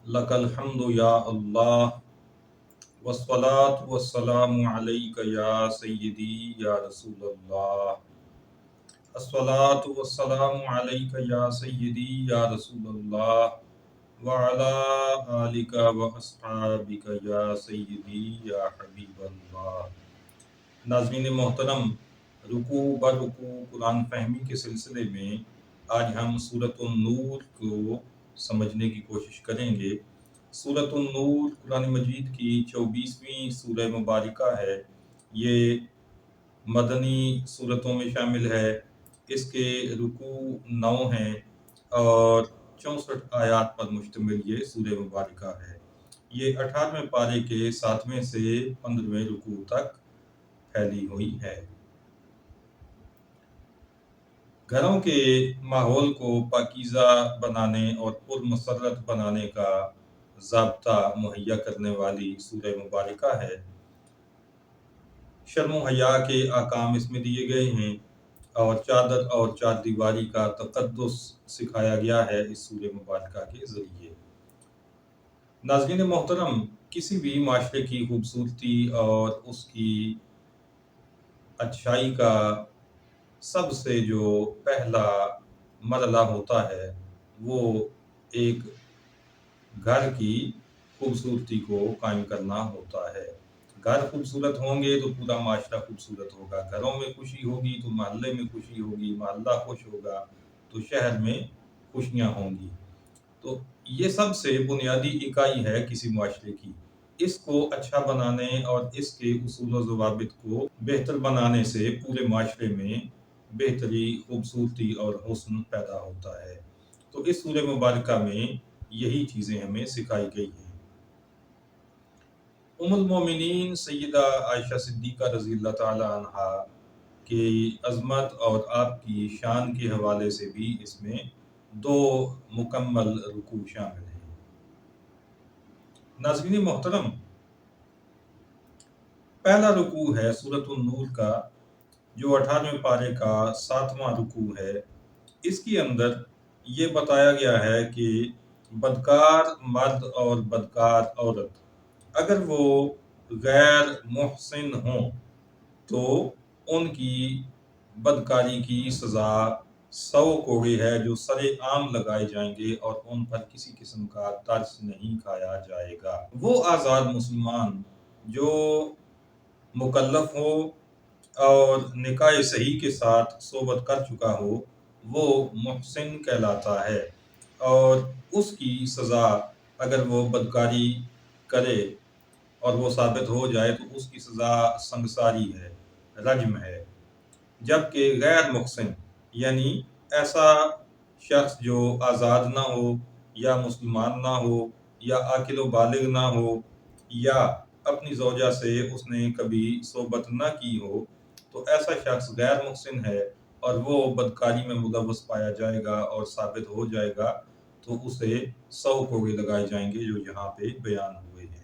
लकल हम्दु या अल्लाह वस्सलातु वस्सलामु अलैका या सय्यदी या रसूलल्लाह अस्सलातु वस्सलामु अलैका या सय्यदी या रसूलल्लाह व अला आलिका व अस्हाबिका या सय्यदी या हबीबल्लाह। नाज़रीन मोहतरम, रुकू ब रुकू कुरान फहमी के सिलसिले में आज हम सूरतुन नूर को समझने की कोशिश करेंगे। सूरतुन नूर कुरान मजीद की 24वीं सूरह मुबारका है। ये मदनी सूरतों में शामिल है। इसके रुकू 9 हैं और 64 आयात पर मुश्तमिल ये सूरह मुबारका है। ये 18वें पारे के 7वें से 15वें रुकू तक फैली हुई है। घरों के माहौल को पाकीज़ा बनाने और पुरमसरत बनाने का ज़ाब्ता मुहैया करने वाली सूरह मुबारका है। शर्म व हया के अहकाम इसमें दिए गए हैं और चादर और चारदीवारी का तक़द्दुस सिखाया गया है इस सूरह मुबारका के ज़रिए। नाज़रीन मोहतरम, किसी भी माशरे की खूबसूरती और उसकी अच्छाई का सबसे जो पहला मरला होता है वो एक घर की खूबसूरती को कायम करना होता है। घर खूबसूरत होंगे तो पूरा माशरा खूबसूरत होगा। घरों में खुशी होगी तो महल्ले में खुशी होगी, महल्ला खुश होगा तो शहर में खुशियाँ होंगी। तो ये सबसे बुनियादी इकाई है किसी माशरे की। इसको अच्छा बनाने और इसके उसूल व ज़वाबित को बेहतर बनाने से पूरे माशरे में बेहतरी, खूबसूरती और हुस्न पैदा होता है। तो इस सूरह मुबारका में यही चीज़ें हमें सिखाई गई हैं। उम्मुल मोमिनीन सैयदा आयशा सिद्दीक़ा रज़ियल्लाहु ताला अन्हा की अज़मत और आपकी शान के हवाले से भी इसमें 2 मुकम्मल रुकू शामिल हैं। नाज़रीन मोहतरम, पहला रुकू है सूरतुन नूर का जो 18वें पारे का 7वां रुकू है। इसके अंदर ये बताया गया है कि बदकार मर्द और बदकार औरत अगर वो गैर मुहसिन हों तो उनकी बदकारी की सज़ा 100 कोड़े है जो सरे आम लगाए जाएंगे और उन पर किसी किस्म का तर्स नहीं खाया जाएगा। वो आज़ाद मुसलमान जो मुकल्लफ हो और निकाह सही के साथ सोबत कर चुका हो वो मुहसिन कहलाता है और उसकी सज़ा अगर वो बदकारी करे और वो साबित हो जाए तो उसकी सज़ा संगसारी है, रज्म है। जबकि गैर मुहसिन यानी ऐसा शख्स जो आज़ाद ना हो या मुसलमान ना हो या आकिल व बालिग ना हो या अपनी ज़ौजा से उसने कभी सोबत ना की हो तो ऐसा शख्स गैर मुहसिन है और वो बदकारी में मुलव्वस पाया जाएगा और साबित हो जाएगा तो उसे 100 कोड़े लगाए जाएंगे जो यहाँ पे बयान हुए हैं।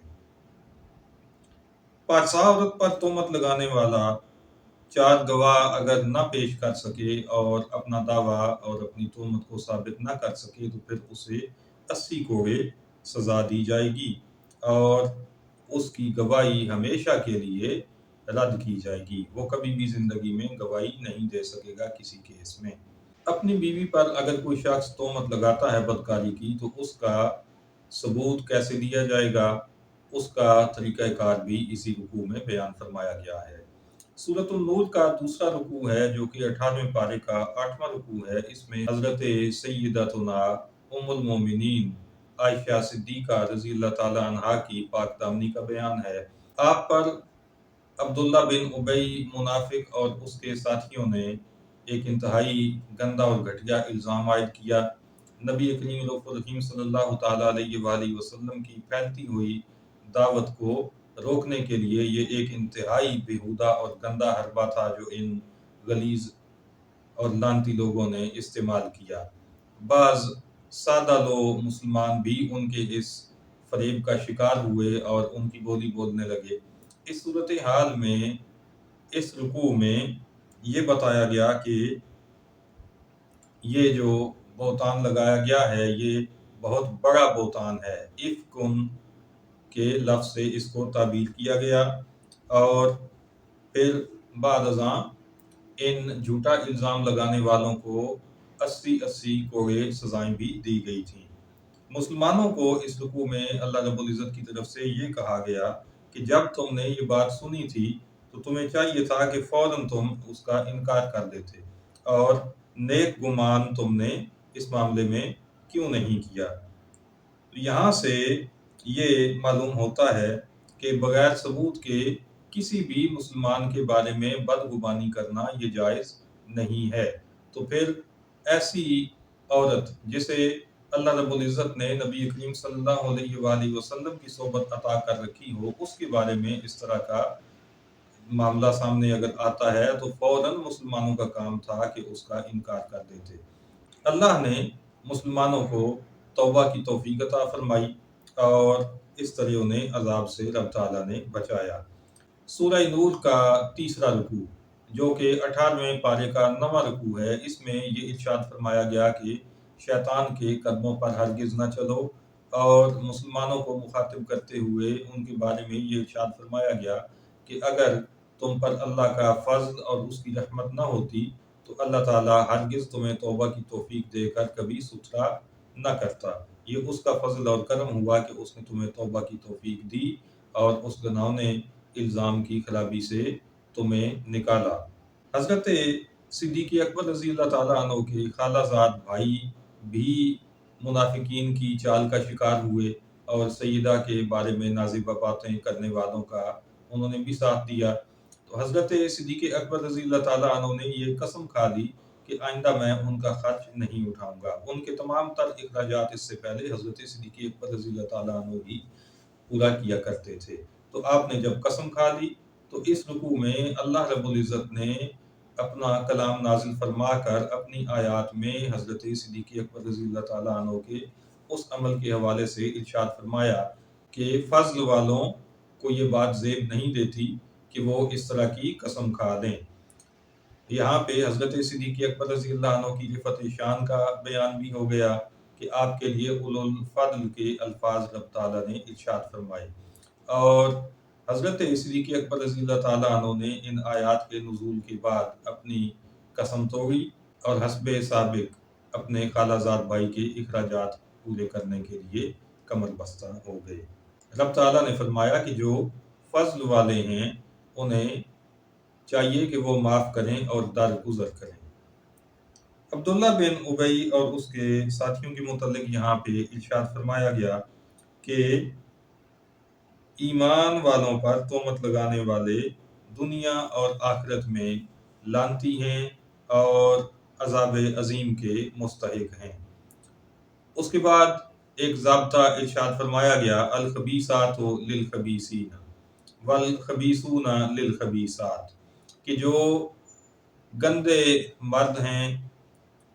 पारसा औरत पर तोहमत लगाने वाला 4 गवाह अगर न पेश कर सके और अपना दावा और अपनी तोहमत को साबित न कर सके तो फिर उसे 80 कोड़े सज़ा दी जाएगी और उसकी गवाही हमेशा के लिए रद्द की जाएगी। वो कभी भी ज़िंदगी में गवाही नहीं दे सकेगा किसी केस में। अपनी बीवी पर अगर कोई शख्स तोहमत लगाता है बदकारी की तो उसका सबूत कैसे दिया जाएगा, उसका तरीक़ाकार भी इसी रुकू में बयान फरमाया गया है। सूरतुन नूर का दूसरा रुकू है जो कि 18वें पारे का 8वां रुकू है। इसमें हज़रत सय्यदतुना उम्मुल मोमिनीन आयशा सिद्दीक़ा रज़ियल्लाहु ताला अन्हा की पाक दामनी का बयान है। आप पर अब्दुल्ला बिन उबई मुनाफिक और उसके साथियों ने एक इंतहाई गंदा और घटिया इल्ज़ाम आयद किया। नबी करीम सल्लल्लाहु ताला अलैहि वसल्लम की फैलती हुई दावत को रोकने के लिए ये एक इंतहाई बेहुदा और गंदा हरबा था जो इन गलीज़ और लानती लोगों ने इस्तेमाल किया। बाज़ सादा लोग मुसलमान भी उनके इस फ़रेब का शिकार हुए और उनकी बोली बोलने लगे। इस सूरत हाल में इस रुकू में ये बताया गया कि ये जो बहतान लगाया गया है ये बहुत बड़ा बोतान है। इफ्कुन के लफ्ज़ से इसको ताबीर किया गया और फिर बाद अज़ां इन झूठा इल्ज़ाम लगाने वालों को 80-80 कोड़े सज़ाएं भी दी गई थीं। मुसलमानों को इस रुकू में अल्लाह रब्बुल इज़्ज़त की तरफ से ये कहा गया कि जब तुमने ये बात सुनी थी तो तुम्हें चाहिए था कि फ़ौरन तुम उसका इनकार कर देते और नेक गुमान तुमने इस मामले में क्यों नहीं किया। तो यहाँ से ये मालूम होता है कि बगैर सबूत के किसी भी मुसलमान के बारे में बदगुमानी करना ये जायज़ नहीं है। तो फिर ऐसी औरत जिसे अल्लाह रब्बुल इज़्ज़त ने नबी करीम सल्लल्लाहु अलैहि वसल्लम की सोबत अता कर रखी हो, उसके बारे में इस तरह का मामला सामने अगर आता है तो फ़ौरन मुसलमानों का काम था कि उसका इनकार कर देते। अल्लाह ने मुसलमानों को तौबा की तौफीक अता फरमाई और इस तरह उन्हें अजाब से रब ताला ने बचाया। सूरह नूर का तीसरा रुकू जो कि 18वें पारे का 9वां रुकू है, इसमें ये इरशाद फरमाया गया कि शैतान के कदमों पर हरगिज़ न चलो और मुसलमानों को मुखातिब करते हुए उनके बारे में ये इरशाद फरमाया गया कि अगर तुम पर अल्लाह का फज़्ल और उसकी रहमत न होती तो अल्लाह ताला हरगिज़ तुम्हें तौबा की तौफीक देकर कभी सुथरा न करता। ये उसका फज़्ल और करम हुआ कि उसने तुम्हें तौबा की तौफीक दी और उस घिनौने इल्ज़ाम की खराबी से तुम्हें निकाला। हज़रत सिद्दीक़ अकबर रज़ी अल्लाह ताला अन्हु के खालाज़ाद भाई भी मुनाफिकीन की चाल का शिकार हुए और सैयदा के बारे में नाज़िबा बातें करने वालों का उन्होंने भी साथ दिया। तो हज़रत सिद्दीक़ अकबर रज़ी अल्लाह ताला अन्हु ने ये कसम खा ली कि आइंदा मैं उनका खर्च नहीं उठाऊँगा। उनके तमाम तर अखराजात इससे पहले हज़रत सिद्दीक़ अकबर रज़ी अल्लाह ताला अन्हु ही पूरा किया करते थे। तो आपने जब कसम खा ली तो इस रुकू में अल्लाह रब्बुल इज़्ज़त ने अपना कलाम नाज़िल फरमा कर अपनी आयात में हज़रत सिद्दीक़ अकबर रज़ी अल्लाह ताला अन्हु के उस अमल के हवाले से इरशाद फरमाया कि फ़ज़्ल वालों को ये बात ज़ेब नहीं देती कि वो इस तरह की कसम खा लें। यहाँ पे हज़रत सिद्दीक़ अकबर रज़ी अल्लाह अन्हु की रिफ़त शान का बयान भी हो गया कि आपके लिए उलुल फ़ज़्ल के अल्फ़ाज़ रब ताला ने इरशाद फरमाए और हज़रत सिद्दीक़ अकबर रज़ी अल्लाह ताला अन्हु ने इन आयात के नुज़ूल के बाद अपनी कसम तोड़ी और हस्बे साबिक़ अपने खालाज़ाद भाई के इखराजात पूरे करने के लिए कमर बस्ता हो गए। रब ताला ने फरमाया कि जो फ़ज़्ल वाले हैं उन्हें चाहिए कि वो माफ़ करें और दरगुज़र करें। अब्दुल्ला बिन उबई और उसके साथियों के मुतल्लिक यहाँ पे इरशाद फरमाया गया कि ईमान वालों पर तोहमत लगाने वाले दुनिया और आखिरत में लानती हैं और अज़ाब अज़ीम के मुस्तहिक हैं। उसके बाद एक ज़ाब्ता इरशाद फरमाया गया अल खबीसातु लिल खबीसीन वल खबीसूना लिल खबीसात कि जो गंदे मर्द हैं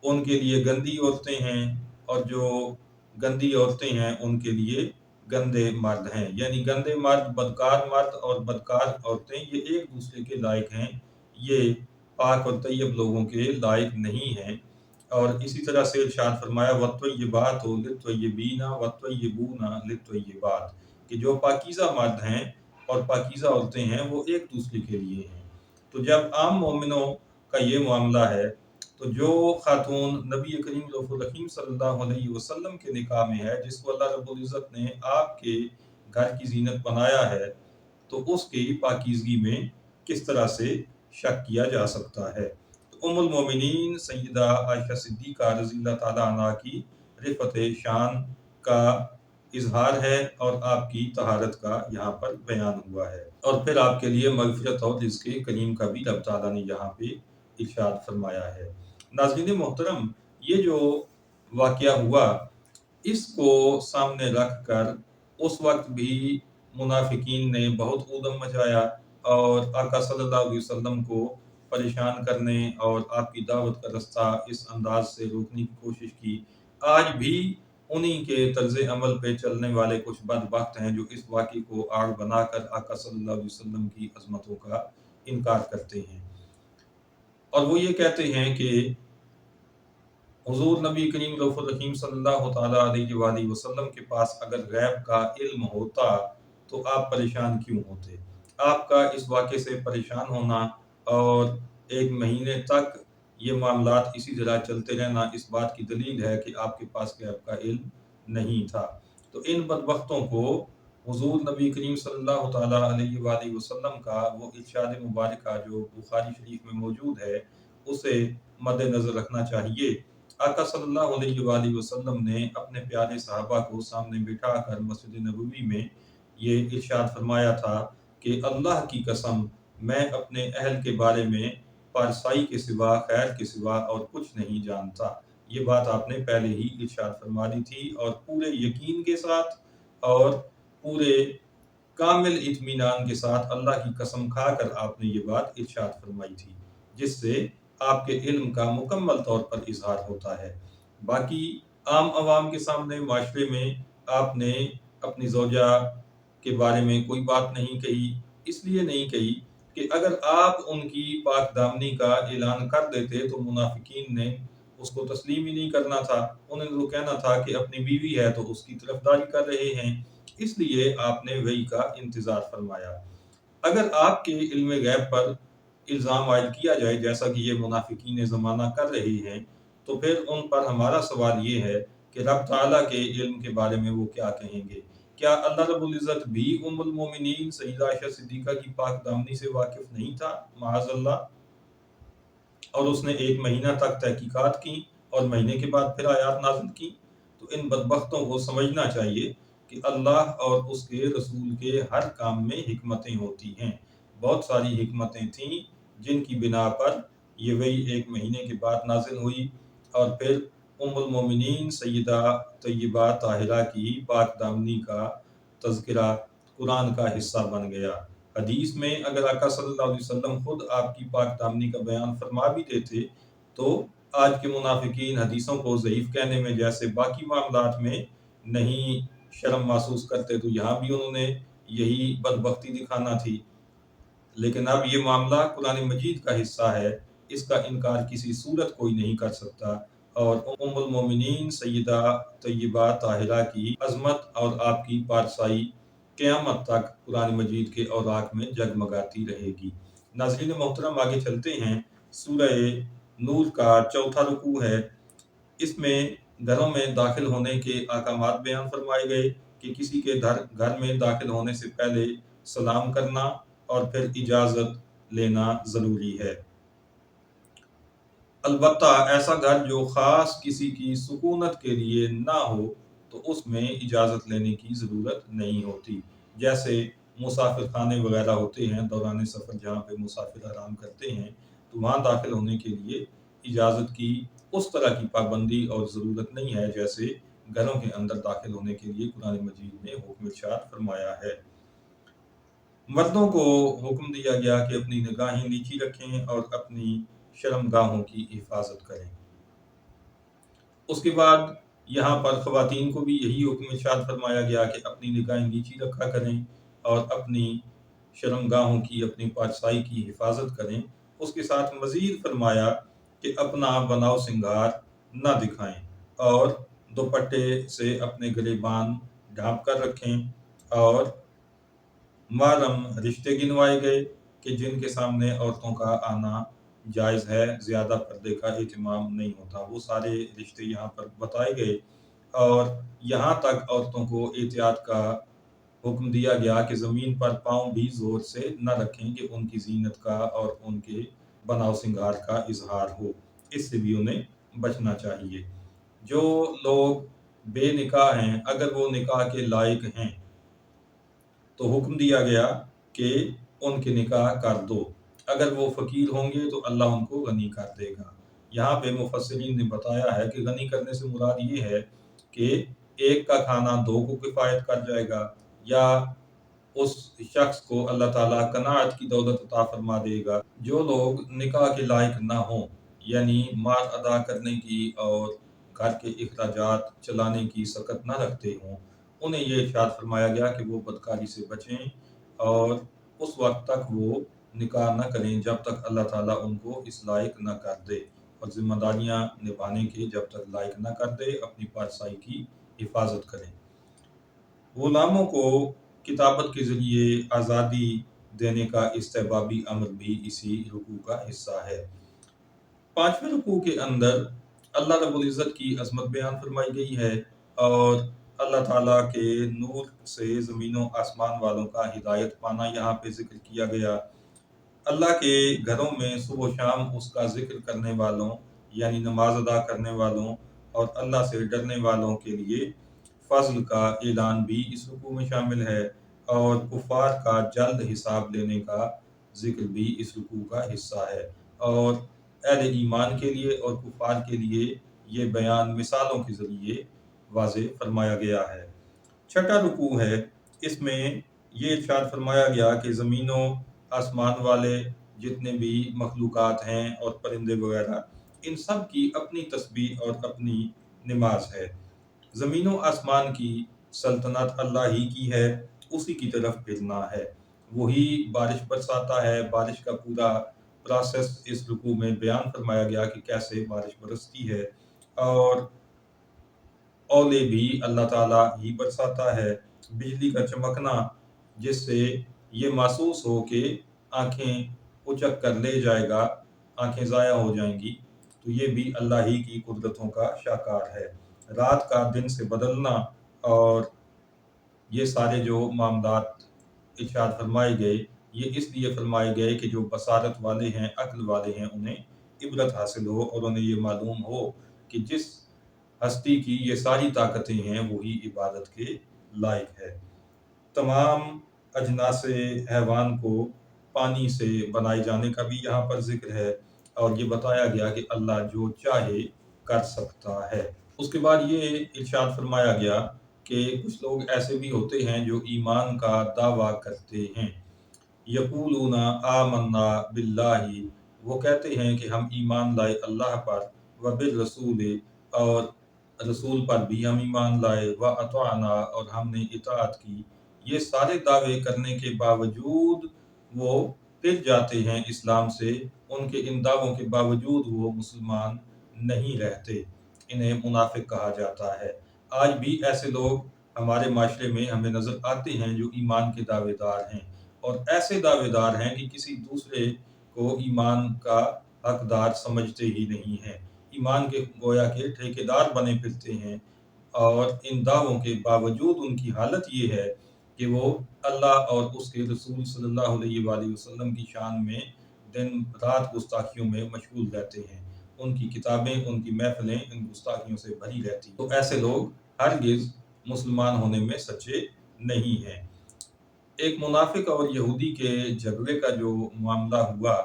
उनके लिए गंदी औरतें हैं और जो गंदी औरतें हैं उनके लिए गंदे मर्द हैं। यानी गंदे मर्द, बदकार मर्द और बदकार औरतें ये एक दूसरे के लायक हैं, ये पाक और तैयब लोगों के लायक नहीं हैं। और इसी तरह से इरशाद फरमाया वत्तय्यिबातु लित्तय्यिबीना वत्तय्यिबूना लित्तय्यिबात कि जो पाकीज़ा मर्द हैं और पाकीज़ा औरतें हैं वो एक दूसरे के लिए हैं। तो जब आम मोमिनों का ये मामला है तो जो खातून नबी करीम रऊफ़ुर रहीम सल्लल्लाहु अलैहि वसल्लम के निकाह में है, जिसको अल्लाह रब्बुल इज़्ज़त ने आपके घर की ज़ीनत बनाया है, तो उसकी पाकीज़गी में किस तरह से शक किया जा सकता है। तो उम्मुल मोमिनीन सय्यदा आयशा सिद्दीक़ा रज़ी अल्लाह ताला अन्हा की रिफ़त शान का इज़हार है और आपकी तहारत का यहाँ पर बयान हुआ है। और फिर आपके लिए मग़फ़िरत और रिज़्क़ करीम का भी रब ताला ने यहाँ पे इरशाद फरमाया है। नाज़रीन मोहतरम, ये जो वाक़या हुआ इसको सामने रख कर उस वक़्त भी मुनाफ़िकीन ने बहुत ऊधम मचाया और आका सल्लल्लाहु अलैहि वसल्लम को परेशान करने और आपकी दावत का रास्ता इस अंदाज़ से रोकने की कोशिश की। आज भी उन्हीं के तर्ज़ अमल पे चलने वाले कुछ बदबख्त हैं जो इस वाक़ये को आड़ बनाकर आका सल्लल्लाहु अलैहि वसल्लम की अज़मतों का इनकार करते हैं। और वो ये कहते हैं कि हुजूर नबी करीम रऊफ़ुर रहीम सल्लल्लाहु ताला अलैहि वआलिहि वसल्लम के पास अगर गैब का इल्म होता तो आप परेशान क्यों होते? आपका इस वाक़े से परेशान होना और 1 महीने तक ये मामलात इसी तरह चलते रहना इस बात की दलील है कि आपके पास गैब का इल्म नहीं था। तो इन बदबख्तों को हुजूर नबी करीम सल्लल्लाहु ताला अलैहि वआलिहि वसल्लम का वो इरशाद मुबारका जो बुखारी शरीफ में मौजूद है, उसे मद्देनज़र रखना चाहिए। आका सल्लल्लाहु अलैहि वआलिहि वसल्लम ने अपने प्यारे सहाबा को सामने बिठाकर मस्जिद नबवी में ये इरशाद फरमाया था कि अल्लाह की कसम मैं अपने अहल के बारे में पारसाई के सिवा, खैर के सिवा और कुछ नहीं जानता। ये बात आपने पहले ही इरशाद फरमा दी थी और पूरे यकीन के साथ और पूरे कामिल इत्मीनान के साथ अल्लाह की कसम खाकर आपने ये बात इरशाद फरमाई थी, जिससे आपके इल्म का मुकम्मल तौर पर इजहार होता है। बाकी आम आवाम के सामने माशरे में आपने अपनी ज़ौजा के बारे में कोई बात नहीं कही, इसलिए नहीं कही कि अगर आप उनकी पाकदामनी का ऐलान कर देते तो मुनाफिकीन ने उसको तस्लीम ही नहीं करना था। उन्हें तो कहना था कि अपनी बीवी है तो उसकी तरफदारी कर रहे हैं, इसलिए आपने वही का इंतज़ार फरमाया। अगर आपके इल्म गैब पर इल्ज़ाम आयद किया जाए जैसा कि ये मुनाफिकीन ज़माना कर रही हैं, तो फिर उन पर हमारा सवाल ये है कि रब ताला के इल्म के बारे में वो क्या कहेंगे? क्या अल्लाह रब्बुल इज़्ज़त भी उम्मुल मोमिनीन सय्यदा आयशा सिद्दीक़ा की पाक दामनी से वाकिफ़ नहीं था? माअज़ल्लाह। और उसने 1 महीना तक तहकीकात की और महीने के बाद फिर आयात नाज़िल की। तो इन बदबख्तों को समझना चाहिए कि अल्लाह और उसके रसूल के हर काम में हिकमतें होती हैं। बहुत सारी हिकमतें थीं जिनकी बिना पर ये वही 1 महीने के बाद नाज़िल हुई और फिर उम्मुल मोमिनीन सय्यदा तय्यबा ताहिरा की पाक दामनी का तज़किरा कुरान का हिस्सा बन गया। हदीस में अगर आका सल्लल्लाहु अलैहि वसल्लम खुद आपकी पाक दामनी का बयान फरमा भी देते तो आज के मुनाफिकीन हदीसों को ज़ईफ़ कहने में जैसे बाकी मामलात में नहीं शर्म महसूस करते, तो यहाँ भी उन्होंने यही बदबख्ती दिखाना थी। लेकिन अब ये मामला कुरान मजीद का हिस्सा है, इसका इनकार किसी सूरत कोई नहीं कर सकता और उम्मुल मोमिनीन सय्यदा तय्यबा ताहिरा की अज़मत और आपकी पारसाई क़यामत तक कुरान मजीद के औराक में जगमगाती रहेगी। नाज़रीन मोहतरम, आगे चलते हैं। सूरह नूर का चौथा रुकू है। इसमें घरों में दाखिल होने के अहकामात बयान फरमाए गए कि किसी के घर में दाखिल होने से पहले सलाम करना और फिर इजाज़त लेना ज़रूरी है। अलबत्ता ऐसा घर जो ख़ास किसी की सुकूनत के लिए ना हो तो उसमें इजाज़त लेने की ज़रूरत नहीं होती। जैसे मुसाफिर खाने वगैरह होते हैं, दौरान सफ़र जहाँ पे मुसाफिर आराम करते हैं, तो वहाँ दाखिल होने के लिए इजाज़त की उस तरह की पाबंदी और ज़रूरत नहीं है जैसे घरों के अंदर दाखिल होने के लिए कुरान मजीद ने हुक्म इरशाद फरमाया है। मर्दों को हुक्म दिया गया कि अपनी निगाहें नीची रखें और अपनी शर्मगाहों की हिफाजत करें। उसके बाद यहाँ पर ख़वातीन को भी यही हुक्म इरशाद फरमाया गया कि अपनी निगाहें नीची रखा करें और अपनी शर्मगाहों की, अपनी पारसाई की हिफाजत करें। उसके साथ मज़ीद फरमाया कि अपना बनाव सिंगार न दिखाएं और दुपट्टे से अपने गिरेबान ढाँप कर रखें और मुहर्रम रिश्ते गिनवाए गए कि जिनके सामने औरतों का आना जायज़ है, ज़्यादा पर्दे का एहतमाम नहीं होता। वो सारे रिश्ते यहाँ पर बताए गए और यहाँ तक औरतों को एहतियात का हुक्म दिया गया कि ज़मीन पर पाँव भी ज़ोर से न रखें कि उनकी ज़ीनत का और उनके बनाव सिंगार का इज़हार हो। इससे भी उन्हें बचना चाहिए। जो लोग बेनिकाह हैं, अगर वो निकाह के लायक हैं तो हुक्म दिया गया कि उनके निकाह कर दो। अगर वो फ़कीर होंगे तो अल्लाह उनको गनी कर देगा। यहाँ पे मुफस्सिरीन ने बताया है कि गनी करने से मुराद ये है कि एक का खाना 2 को किफ़ायत कर जाएगा या उस शख्स को अल्लाह ताला कनाअत की दौलत अता फरमा देगा। जो लोग निकाह के लायक ना हों, यानी माल अदा करने की और घर के अखराजात चलाने की सकत ना रखते हों, उन्हें ये इरशाद फरमाया गया कि वो बदकारी से बचें और उस वक़्त तक वो निकाह न करें जब तक अल्लाह ताला उनको इस लायक न कर दे। और जिम्मेदारियां निभाने के जब तक लायक न कर दे, अपनी पातशाही की हिफाजत करें। गुलामों को किताबत के ज़रिए आज़ादी देने का इस्तेहबाबी अमर भी इसी रुकू का हिस्सा है। 5वें रुकू के अंदर अल्लाह रब्बुल इज़्ज़त की अज़मत बयान फरमाई गई है और अल्लाह ताला के नूर से ज़मीनों आसमान वालों का हिदायत पाना यहाँ पे ज़िक्र किया गया। अल्लाह के घरों में सुबह शाम उसका ज़िक्र करने वालों यानी नमाज अदा करने वालों और अल्लाह से डरने वालों के लिए फज़ल का ऐलान भी इस रुकू में शामिल है और कुफ़ार का जल्द हिसाब लेने का ज़िक्र भी इस रुकू का हिस्सा है और अहले ईमान के लिए और कुफ़ार के लिए ये बयान मिसालों के ज़रिए वाज़े फरमाया गया है। छठा रुकू है, इसमें ये इरशाद फरमाया गया कि ज़मीनों आसमान वाले जितने भी मखलूक़ात हैं और परिंदे वगैरह, इन सब की अपनी तस्बीह और अपनी नमाज है। ज़मीनों आसमान की सल्तनत अल्लाह ही की है, उसी की तरफ फिरना है। वही बारिश बरसाता है। बारिश का पूरा प्रोसेस इस रुकू में बयान फरमाया गया कि कैसे बारिश बरसती है और ओले भी अल्लाह ताला ही बरसाता है। बिजली का चमकना जिससे ये महसूस हो कि आंखें उचक कर ले जाएगा, आंखें ज़ाया हो जाएंगी, तो ये भी अल्लाह ही की कुदरतों का शाकार है। रात का दिन से बदलना और ये सारे जो मामलात इरशाद फरमाए गए, ये इसलिए फरमाए गए कि जो बसारत वाले हैं, अक्ल वाले हैं, उन्हें इबरत हासिल हो और उन्हें ये मालूम हो कि जिस हस्ती की ये सारी ताकतें हैं वही इबादत के लायक है। तमाम अजनासे हैवान को पानी से बनाए जाने का भी यहाँ पर जिक्र है और ये बताया गया कि अल्लाह जो चाहे कर सकता है। उसके बाद ये इरशाद फरमाया गया कि कुछ लोग ऐसे भी होते हैं जो ईमान का दावा करते हैं। यक़ूलूना आमन्ना बिल्लाहि, वो कहते हैं कि हम ईमान लाए अल्लाह पर, व बिर रसूल, और रसूल पर भी हम ईमान लाए, व अताअना, और हमने इताअत की। ये सारे दावे करने के बावजूद वो फिर जाते हैं इस्लाम से, उनके इन दावों के बावजूद वो मुसलमान नहीं रहते। इन्हें मुनाफिक कहा जाता है। आज भी ऐसे लोग हमारे माशरे में हमें नज़र आते हैं जो ईमान के दावेदार हैं और ऐसे दावेदार हैं कि किसी दूसरे को ईमान का हकदार समझते ही नहीं हैं। ईमान के गोया के ठेकेदार बने फिरते हैं और इन दावों के बावजूद उनकी हालत ये है कि वो अल्लाह और उसके रसूल सल्लल्लाहु अलैहि वसल्लम की शान में दिन रात गुस्ताखियों में मशगूल रहते हैं। उनकी किताबें, उनकी महफिलें इन गुस्ताखियों से भरी रहती हैं। तो ऐसे लोग हरगिज़ मुसलमान होने में सच्चे नहीं हैं। एक मुनाफिक और यहूदी के झगड़े का जो मामला हुआ,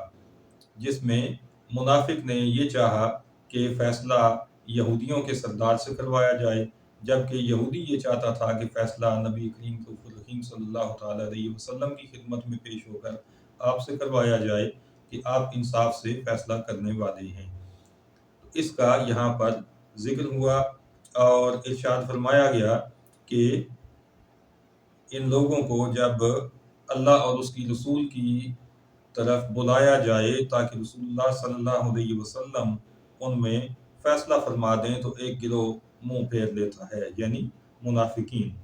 जिसमें मुनाफिक ने ये चाहा कि फैसला यहूदियों के सरदार से करवाया जाए, जबकि यहूदी ये चाहता था कि फैसला नबी करीम रहीम सल्लल्लाहु ताला अलैहि वसल्लम की खिदमत में पेश होकर आपसे करवाया जाए कि आप इंसाफ से फैसला करने वाले हैं। तो इसका यहाँ पर जिक्र हुआ और इरशाद फरमाया गया कि इन लोगों को जब अल्लाह और उसकी रसूल की तरफ बुलाया जाए ताकि रसूलुल्लाह सल्लल्लाहु अलैहि वसल्लम उनमें फैसला फरमा दें, तो एक गिरोह मुंह फेर लेता है, यानी मुनाफिकीन।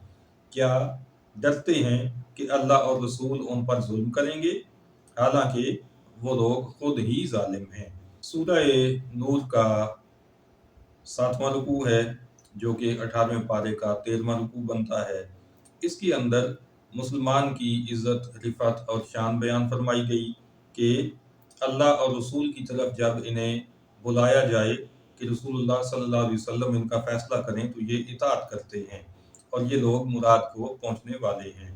क्या डरते हैं कि अल्लाह और रसूल उन पर जुल्म करेंगे, हालांकि वो लोग खुद ही जालिम हैं। सूरह नूर का 7वां रुकू है जो कि 18वें पारे का 13वां रुकू बनता है। इसके अंदर मुसलमान की इज़्ज़त, रिफ़त और शान बयान फरमाई गई कि अल्लाह और रसूल की तरफ जब इन्हें बुलाया जाए कि रसूलुल्लाह सल्लल्लाहु अलैहि वसल्लम इनका फ़ैसला करें, तो ये इताअत करते हैं और ये लोग मुराद को पहुँचने वाले हैं।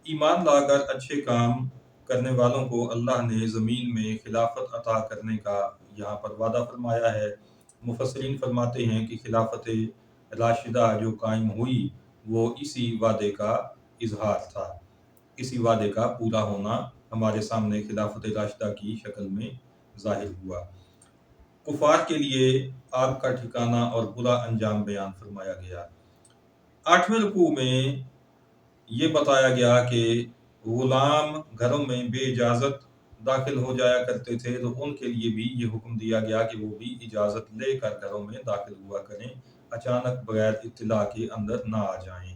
ईमान लाकर अच्छे काम करने वालों को अल्लाह ने ज़मीन में खिलाफत अता करने का यहाँ पर वादा फरमाया है। मुफस्सिरीन फरमाते हैं कि खिलाफत राशिदा जो कायम हुई, वो इसी वादे का इजहार था। इसी वादे का पूरा होना हमारे सामने खिलाफत राशिदा की शक्ल में ज़ाहिर हुआ। कुफार के लिए आग का ठिकाना और बुरा अंजाम बयान फरमाया गया। 8वें रुकू में ये बताया गया कि गुलाम घरों में बेइजाज़त داخل ہو جایا کرتے تھے تو ان کے لیے بھی یہ حکم دیا گیا کہ وہ بھی اجازت لے کر گھروں میں داخل ہوا کریں، اچانک بغیر اطلاع کے اندر نہ آ جائیں۔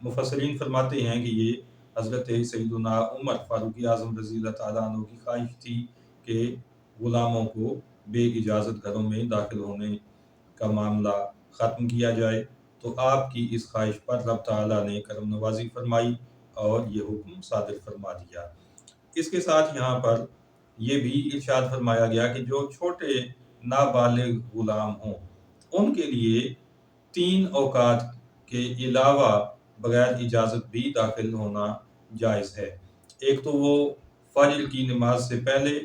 مفسرین فرماتے ہیں کہ یہ حضرت سیدنا عمر فاروق اعظم رضی اللہ تعالیٰ عنہ کی خواہش تھی کہ غلاموں کو بے اجازت گھروں میں داخل ہونے کا معاملہ ختم کیا جائے، تو آپ کی اس خواہش پر رب تعالیٰ نے کرم نوازی فرمائی اور یہ حکم صادر فرما دیا۔ اس کے ساتھ یہاں پر یہ بھی ارشاد فرمایا گیا کہ جو چھوٹے نابالغ غلام ہوں ان کے لیے 3 اوقات کے علاوہ بغیر اجازت بھی داخل ہونا جائز ہے۔ ایک تو وہ فجر کی نماز سے پہلے،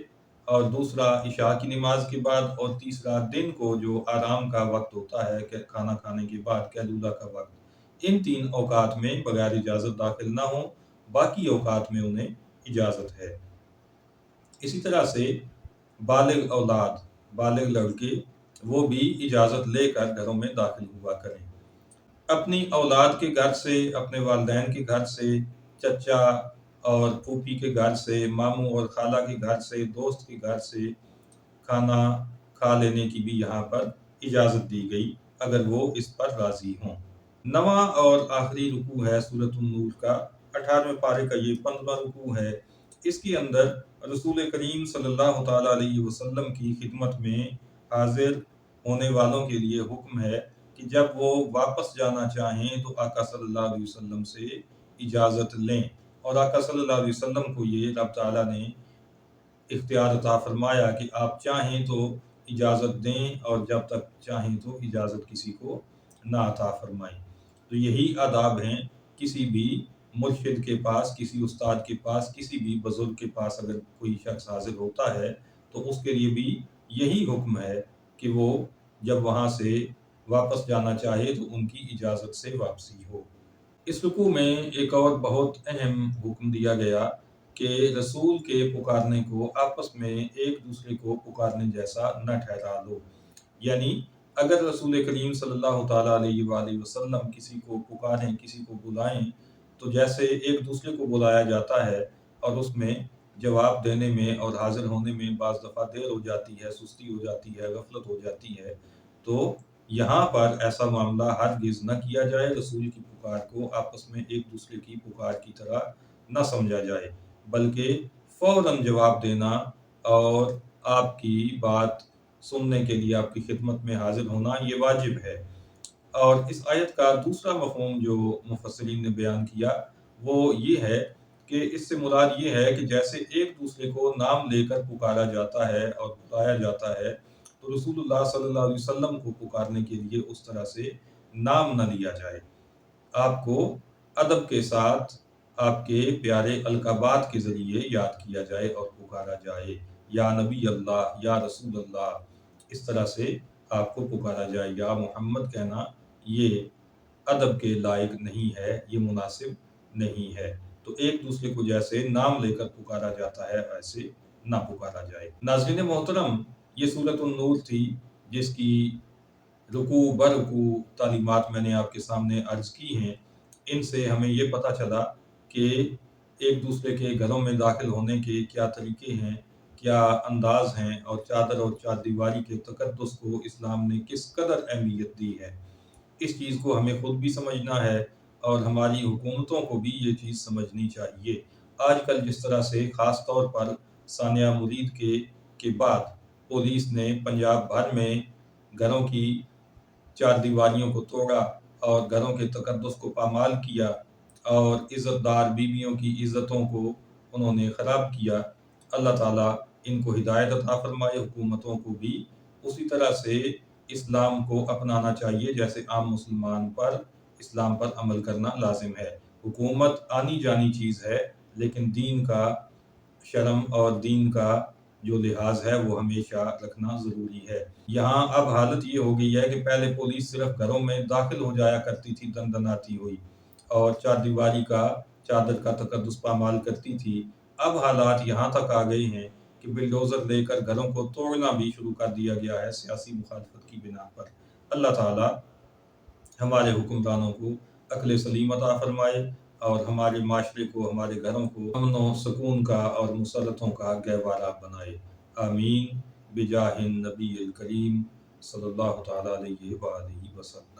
اور دوسرا عشاء کی نماز کے بعد، اور تیسرا دن کو جو آرام کا وقت ہوتا ہے کہ کھانا کھانے کے بعد قیلولہ کا وقت، ان 3 اوقات میں بغیر اجازت داخل نہ ہوں، باقی اوقات میں انہیں اجازت ہے۔ اسی طرح سے بالغ اولاد، بالغ لڑکے، وہ بھی اجازت لے کر گھروں میں داخل ہوا کریں۔ اپنی اولاد کے گھر سے، اپنے والدین کے گھر سے، چچا اور پھوپھی کے گھر سے، ماموں اور خالہ کے گھر سے، دوست کے گھر سے کھانا کھا لینے کی بھی یہاں پر اجازت دی گئی اگر وہ اس پر راضی ہوں۔ 9واں اور آخری رکوع ہے سورۃ النور کا، 18ویں پارے کا یہ 15واں رکوع ہے۔ اس کے اندر رسول کریم صلی اللہ تعالیٰ علیہ وسلم کی خدمت میں حاضر ہونے والوں کے لیے حکم ہے کہ جب وہ واپس جانا چاہیں تو آقا صلی اللہ علیہ وسلم سے اجازت لیں، اور آقا صلی اللہ علیہ وسلم کو یہ رب تعالیٰ نے اختیار عطا فرمایا کہ آپ چاہیں تو اجازت دیں اور جب تک چاہیں تو اجازت کسی کو نہ عطا فرمائیں۔ تو یہی آداب ہیں کسی بھی مرشد کے پاس، کسی استاد کے پاس، کسی بھی بزرگ کے پاس اگر کوئی شخص حاضر ہوتا ہے تو اس کے لیے بھی یہی حکم ہے کہ وہ جب وہاں سے واپس جانا چاہے تو ان کی اجازت سے واپسی ہو۔ اس رکوع میں ایک اور بہت اہم حکم دیا گیا کہ رسول کے پکارنے کو آپس میں ایک دوسرے کو پکارنے جیسا نہ ٹھہرا لو، یعنی اگر رسول کریم صلی اللہ تعالیٰ علیہ وآلہ وسلم کسی کو پکاریں، کسی کو بلائیں، تو جیسے ایک دوسرے کو بلایا جاتا ہے اور اس میں جواب دینے میں اور حاضر ہونے میں بعض دفعہ دیر ہو جاتی ہے، سستی ہو جاتی ہے، غفلت ہو جاتی ہے، تو یہاں پر ایسا معاملہ ہرگز نہ کیا جائے۔ رسول کی پکار کو آپس میں ایک دوسرے کی پکار کی طرح نہ سمجھا جائے، بلکہ فوراً جواب دینا اور آپ کی بات سننے کے لیے آپ کی خدمت میں حاضر ہونا یہ واجب ہے۔ اور اس آیت کا دوسرا مفہوم جو مفسرین نے بیان کیا وہ یہ ہے کہ اس سے مراد یہ ہے کہ جیسے ایک دوسرے کو نام لے کر پکارا جاتا ہے اور بلایا جاتا ہے، تو رسول اللہ صلی اللہ علیہ وسلم کو پکارنے کے لیے اس طرح سے نام نہ لیا جائے۔ آپ کو ادب کے ساتھ آپ کے پیارے القابات کے ذریعے یاد کیا جائے اور پکارا جائے، یا نبی اللہ، یا رسول اللہ، اس طرح سے آپ کو پکارا جائے۔ یا محمد کہنا یہ ادب کے لائق نہیں ہے، یہ مناسب نہیں ہے۔ تو ایک دوسرے کو جیسے نام لے کر پکارا جاتا ہے ایسے نہ پکارا جائے۔ ناظرین محترم، یہ سورۃ النور تھی جس کی رکوع برکوع تعلیمات میں نے آپ کے سامنے عرض کی ہیں۔ ان سے ہمیں یہ پتہ چلا کہ ایک دوسرے کے گھروں میں داخل ہونے کے کیا طریقے ہیں، کیا انداز ہیں، اور چادر اور چار دیواری کے تقدس کو اسلام نے کس قدر اہمیت دی ہے۔ اس چیز کو ہمیں خود بھی سمجھنا ہے اور ہماری حکومتوں کو بھی یہ چیز سمجھنی چاہیے۔ آج کل جس طرح سے خاص طور پر ثانیہ مرید کے بعد پولیس نے پنجاب بھر میں گھروں کی چار دیواریوں کو توڑا اور گھروں کے تقدس کو پامال کیا اور عزت دار بیویوں کی عزتوں کو انہوں نے خراب کیا، اللہ تعالیٰ ان کو ہدایت عطا فرمائے۔ حکومتوں کو بھی اسی طرح سے اسلام کو اپنانا چاہیے جیسے عام مسلمان پر اسلام پر عمل کرنا لازم ہے۔ حکومت آنی جانی چیز ہے، لیکن دین کا شرم اور دین کا جو لحاظ ہے وہ ہمیشہ رکھنا ضروری ہے۔ یہاں اب حالت یہ ہو گئی ہے کہ پہلے پولیس صرف گھروں میں داخل ہو جایا کرتی تھی دن دناتی ہوئی اور چار دیواری کا چادر کا تقدس پامال کرتی تھی۔ اب حالات یہاں تک آ گئے ہیں کہ بلڈوزر لے کر گھروں کو توڑنا بھی شروع کر دیا گیا ہے سیاسی مخالفت کی بنا پر۔ اللہ تعالیٰ ہمارے حکمرانوں کو عقل سلیم عطا فرمائے اور ہمارے معاشرے کو، ہمارے گھروں کو امن و سکون کا اور مسرتوں کا گہوارہ بنائے۔ آمین بجاہ النبی الکریم صلی اللہ تعالیٰ علیہ وآلہ وسلم۔